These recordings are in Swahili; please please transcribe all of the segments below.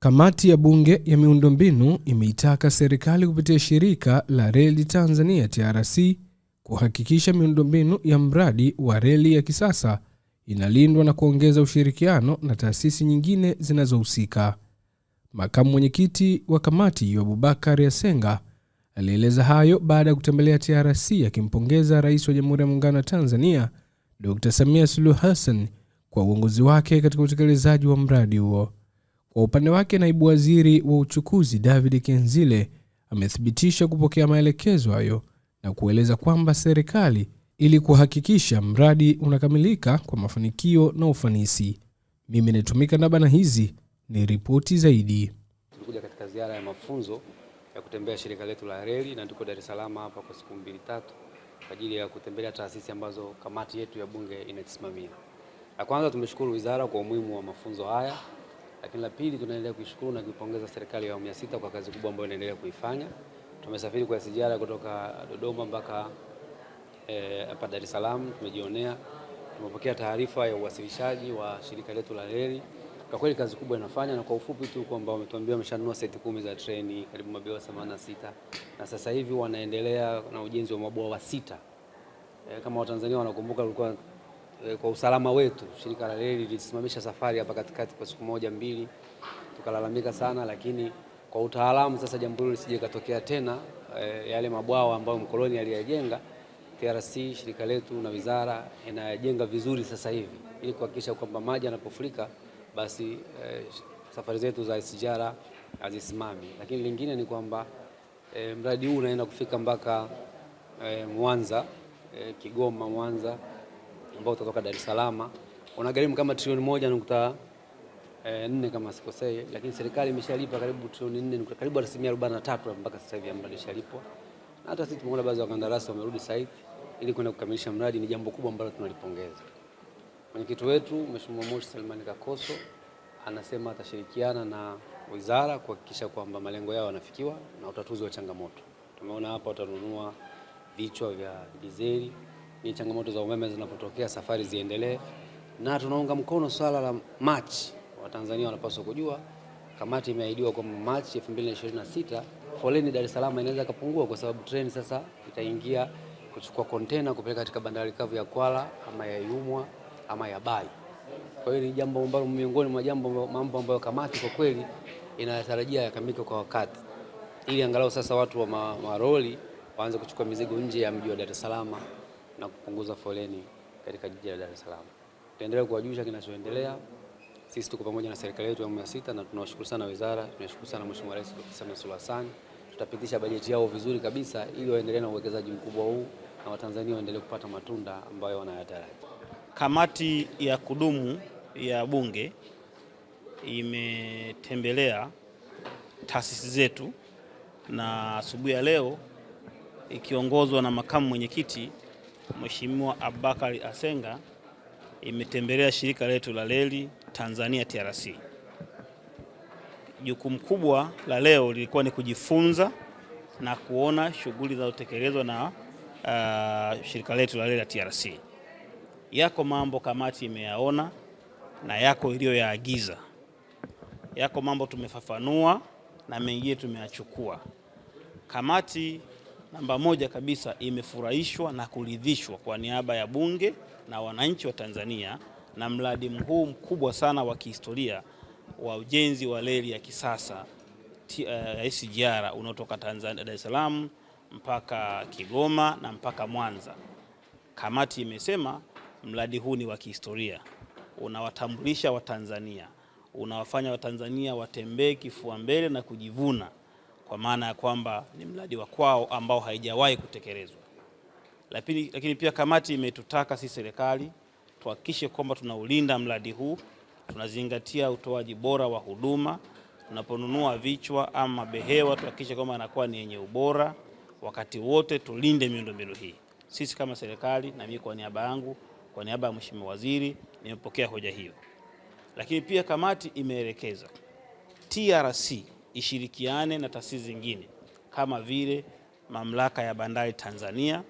Kamati ya Bunge ya Miundombinu imeitaka serikali kupitia shirika la reli Tanzania TRC kuhakikisha miundombinu ya mradi wa reli ya kisasa inalindwa na kuongeza ushirikiano na taasisi nyingine zinazohusika. Makamu mwenyekiti wa kamati Abubakar Yasenga alieleza hayo baada ya kutembelea TRC akimpongeza Rais wa Jamhuri ya Muungano wa Tanzania Dr. Samia Suluhu Hassan kwa uongozi wake katika utekelezaji wa mradi huo. Kwa upande wake, naibu waziri wa uchukuzi David Kenzile amethibitisha kupokea maelekezo hayo na kueleza kwamba serikali ili kuhakikisha mradi unakamilika kwa mafanikio na ufanisi. Mimi natumika na hizi ni ripoti zaidi. Tulikuja katika ziara ya mafunzo ya kutembea shirika letu la reli na tuko Dar es Salaam hapa kwa siku 2-3 kwa ajili ya kutembelea taasisi ambazo kamati yetu ya bunge inasimamia. La kwanza, tumeshukuru wizara kwa umuhimu wa mafunzo haya. Lakini la pili, tunaendelea kuishukuru na kuipongeza serikali ya awamu ya 6 kwa kazi kubwa ambayo inaendelea kuifanya. Tumesafiri kwa SGR kutoka Dodoma mpaka hapa Dar es Salaam, tumejionea. Tumepokea taarifa ya uwasilishaji wa shirika letu la reli. Kwa kweli kazi kubwa inafanya, na kwa ufupi tu kwamba wametuambia wameshanunua seti 10 za treni, karibu mabwawa 86, na sasa hivi wanaendelea na ujenzi wa mabwawa 6. Kama Watanzania wanakumbuka, ulikuwa kwa usalama wetu shirika la reli lilisimamisha safari hapa katikati kwa siku 1-2, tukalalamika sana, lakini kwa utaalamu sasa jambo hilo lisije katokea tena. Yale mabwawa ambayo mkoloni aliyajenga, TRC shirika letu na wizara inayajenga vizuri sasa hivi ili kuhakikisha kwamba maji yanapofurika basi safari zetu za SGR hazisimami. Lakini lingine ni kwamba mradi huu unaenda kufika mpaka Mwanza, Kigoma, Mwanza, ambao utatoka Dar es Salaam. Unagharimu kama trilioni 1.4 kama sikosei, lakini serikali imeshalipa karibu trilioni 4, karibu 43% mpaka sasa hivi mradi ushalipwa. Na hata sisi tumeona baadhi ya wakandarasi wamerudi site ili kwenda kukamilisha mradi. Ni jambo kubwa ambalo tunalipongeza. Mwenyekiti wetu Mheshimiwa Moshi Salman Kakoso anasema atashirikiana na wizara kuhakikisha kwamba malengo yao yanafikiwa na utatuzi wa changamoto. Tumeona hapa watanunua vichwa vya dizeli, ni changamoto za umeme zinapotokea safari ziendelee, na tunaunga mkono swala la Machi. Watanzania wanapaswa kujua kamati imeahidiwa kwa Machi 2026 foleni Dar es Salaam inaweza kupungua, kwa sababu treni sasa itaingia kuchukua container kupeleka katika bandari kavu ya Kwala ama ya Yumwa ama ya Bai. Kwa hiyo ni jambo ambalo miongoni mwa mambo ambayo kamati kwa kweli inatarajia yakamilike kwa wakati, ili angalau sasa watu wa maroli waanze kuchukua mizigo nje ya mji wa Dar es Salaam na kupunguza foleni katika jiji la Dar es Salaam. Tutaendelea kuwajulisha kinachoendelea. Sisi tuko pamoja na serikali yetu ya awamu ya 6 na tunawashukuru sana wizara, tunashukuru sana Mheshimiwa Rais Dr. Samia Suluhu Hassan. Tutapitisha bajeti yao vizuri kabisa ili waendelee na uwekezaji mkubwa huu na Watanzania waendelee kupata matunda ambayo wanayataraji. Kamati ya kudumu ya Bunge imetembelea taasisi zetu, na asubuhi ya leo ikiongozwa na makamu mwenyekiti Mheshimiwa Abubakar Yasenga imetembelea shirika letu la reli Tanzania TRC. Jukumu kubwa la leo lilikuwa ni kujifunza na kuona shughuli zinazotekelezwa na shirika letu la reli la TRC. Yako mambo kamati imeyaona na yako iliyoyaagiza. Yako mambo tumefafanua na mengine tumeyachukua. Kamati namba 1 kabisa imefurahishwa na kuridhishwa kwa niaba ya Bunge na wananchi wa Tanzania na mradi huu mkubwa sana wa kihistoria wa ujenzi wa reli ya kisasa SGR unaotoka Tanzania Dar es Salaam mpaka Kigoma na mpaka Mwanza. Kamati imesema mradi huu ni wa kihistoria, unawatambulisha Watanzania, unawafanya Watanzania watembee kifua mbele na kujivuna, kwa maana ya kwamba ni mradi wa kwao ambao haijawahi kutekelezwa. Lakini pia kamati imetutaka sisi serikali tuhakikishe kwamba tunaulinda mradi huu, tunazingatia utoaji bora wa huduma, tunaponunua vichwa ama behewa tuhakikishe kwamba yanakuwa ni yenye ubora, wakati wote tulinde miundombinu hii. Sisi kama serikali, na mimi kwa niaba yangu, kwa niaba ya Mheshimiwa Waziri, nimepokea hoja hiyo. Lakini pia kamati imeelekeza TRC ishirikiane na taasisi zingine kama vile Mamlaka ya Bandari Tanzania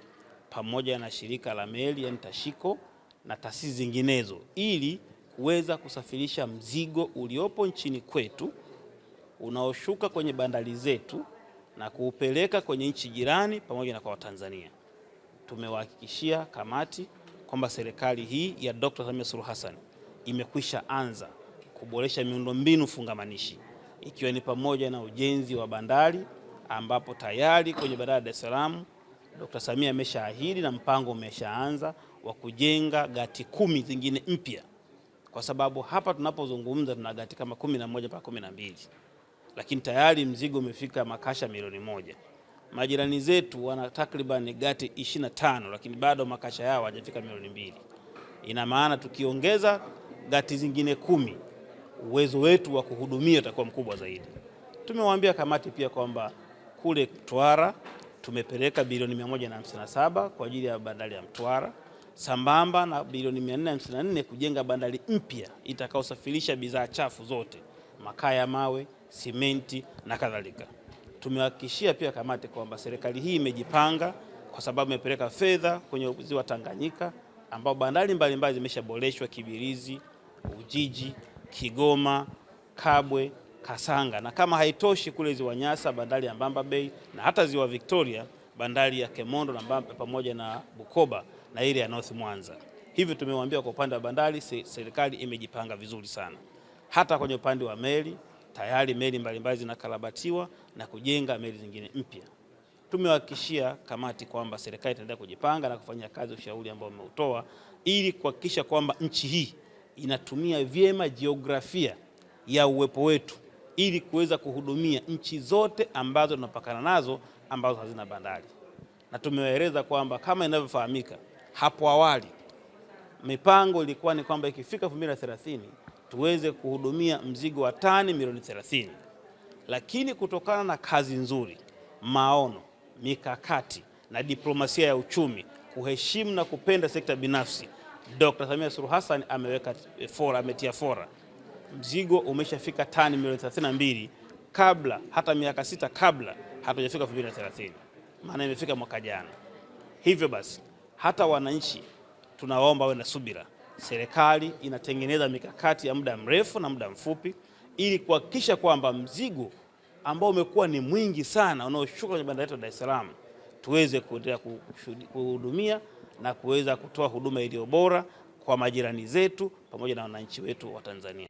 pamoja na shirika la meli yani Tashiko na taasisi zinginezo, ili kuweza kusafirisha mzigo uliopo nchini kwetu unaoshuka kwenye bandari zetu na kuupeleka kwenye nchi jirani pamoja na kwa Watanzania. Tumewahakikishia kamati kwamba serikali hii ya Dr. Samia Suluhu Hassan imekwisha anza kuboresha miundombinu fungamanishi, ikiwa ni pamoja na ujenzi wa bandari, ambapo tayari kwenye bandari ya Dar es Salaam Dr. Samia ameshaahidi na mpango umeshaanza wa kujenga gati 10 zingine mpya, kwa sababu hapa tunapozungumza tuna gati kama 11 mpaka 12, lakini tayari mzigo umefika makasha milioni 1. Majirani zetu wana takriban gati 25, lakini bado makasha yao hajafika milioni 2. Ina maana tukiongeza gati zingine 10, uwezo wetu wa kuhudumia utakuwa mkubwa zaidi. Tumewaambia kamati pia kwamba kule Mtwara tumepeleka bilioni 157 kwa ajili ya bandari ya Mtwara, sambamba na bilioni 454 kujenga bandari mpya itakayosafirisha bidhaa chafu zote, makaa ya mawe, simenti na kadhalika. Tumehakikishia pia kamati kwamba serikali hii imejipanga, kwa sababu imepeleka fedha kwenye ziwa Tanganyika, ambao bandari mbalimbali zimeshaboreshwa: Kibirizi, Ujiji, Kigoma, Kabwe, Kasanga, na kama haitoshi kule ziwa Nyasa, bandari ya Mbamba Bay, na hata ziwa Victoria, bandari ya Kemondo na Mbamba pamoja na Bukoba na ile ya North Mwanza. Hivyo tumewaambia kwa upande wa bandari serikali imejipanga vizuri sana. Hata kwenye upande wa meli tayari meli mbalimbali zinakarabatiwa na kujenga meli zingine mpya. Tumewahakikishia kamati kwamba serikali itaendelea kujipanga na kufanya kazi ushauri ambao umeutoa, ili kuhakikisha kwamba nchi hii inatumia vyema jiografia ya uwepo wetu ili kuweza kuhudumia nchi zote ambazo tunapakana nazo ambazo hazina bandari. Na tumewaeleza kwamba kama inavyofahamika hapo awali, mipango ilikuwa ni kwamba ikifika 2030 tuweze kuhudumia mzigo wa tani milioni 30. Lakini kutokana na kazi nzuri, maono, mikakati na diplomasia ya uchumi, kuheshimu na kupenda sekta binafsi, Dr. Samia Suluhu Hassan ametia fora. Mzigo umeshafika tani milioni 32 kabla, hata miaka 6 kabla hatujafika 2030. Maana imefika mwaka jana. Hivyo basi hata wananchi tunaomba wawe na subira. Serikali inatengeneza mikakati ya muda mrefu na muda mfupi ili kuhakikisha kwamba mzigo ambao umekuwa ni mwingi sana unaoshuka kwenye bandari yetu ya Dar es Salaam tuweze kuendelea kuhudumia na kuweza kutoa huduma iliyo bora kwa majirani zetu pamoja na wananchi wetu wa Tanzania.